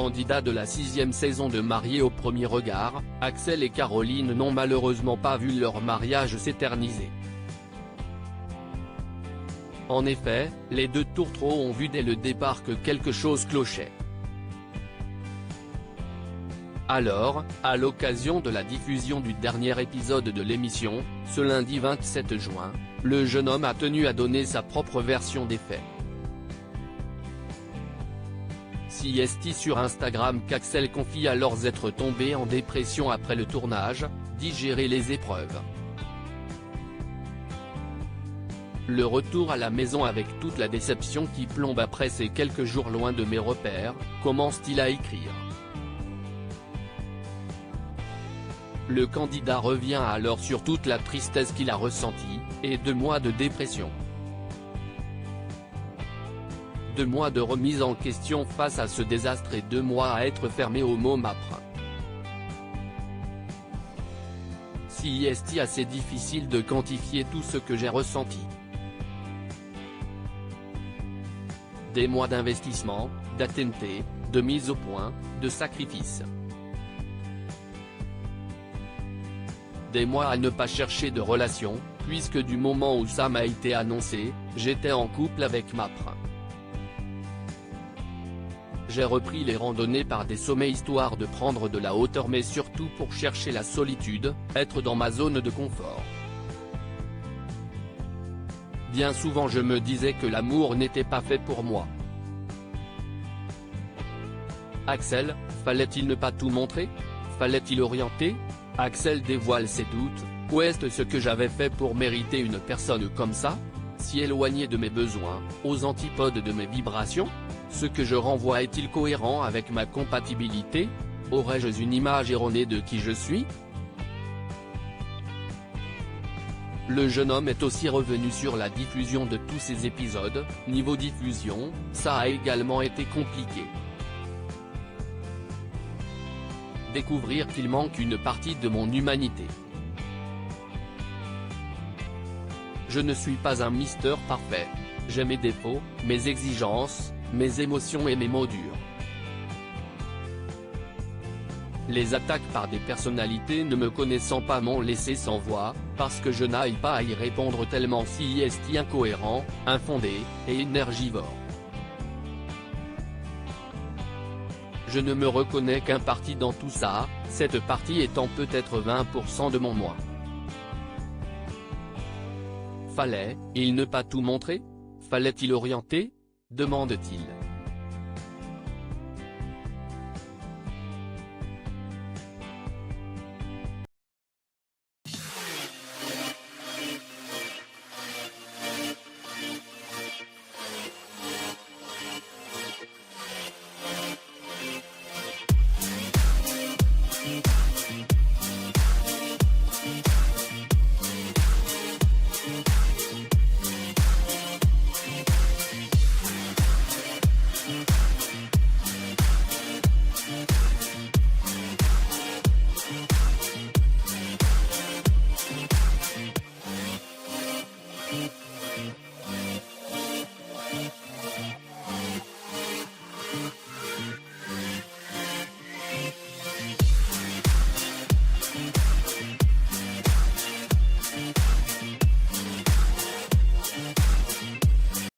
Candidats de la 6e saison de Mariés au premier regard, Axel et Caroline n'ont malheureusement pas vu leur mariage s'éterniser. En effet, les deux tourtereaux ont vu dès le départ que quelque chose clochait. Alors, à l'occasion de la diffusion du dernier épisode de l'émission, ce lundi 27 juin, le jeune homme a tenu à donner sa propre version des faits. CST sur Instagram qu'Axel confie alors être tombé en dépression après le tournage, digérer les épreuves. Le retour à la maison avec toute la déception qui plombe après ces quelques jours loin de mes repères, commence-t-il à écrire. Le candidat revient alors sur toute la tristesse qu'il a ressentie, et 2 mois de dépression. 2 mois de remise en question face à ce désastre et 2 mois à être fermé au mot âpre. Si est assez difficile de quantifier tout ce que j'ai ressenti. Des mois d'investissement, d'attente, de mise au point, de sacrifice. Des mois à ne pas chercher de relation, puisque du moment où ça m'a été annoncé, j'étais en couple avec Mapre. J'ai repris les randonnées par des sommets histoire de prendre de la hauteur mais surtout pour chercher la solitude, être dans ma zone de confort. Bien souvent je me disais que l'amour n'était pas fait pour moi. Axel, fallait-il ne pas tout montrer? Fallait-il orienter? Axel dévoile ses doutes, ou est-ce ce que j'avais fait pour mériter une personne comme ça? Si éloigné de mes besoins, aux antipodes de mes vibrations? Ce que je renvoie est-il cohérent avec ma compatibilité? Aurais-je une image erronée de qui je suis? Le jeune homme est aussi revenu sur la diffusion de tous ces épisodes. Niveau diffusion, ça a également été compliqué. Découvrir qu'il manque une partie de mon humanité. Je ne suis pas un Mister parfait. J'ai mes défauts, mes exigences, mes émotions et mes mots durs. Les attaques par des personnalités ne me connaissant pas m'ont laissé sans voix, parce que je n'aille pas à y répondre tellement si est incohérent, infondé, et énergivore. Je ne me reconnais qu'un parti dans tout ça, cette partie étant peut-être 20% de mon moi. Fallait-il ne pas tout montrer? Fallait-il orienter? Demande-t-il.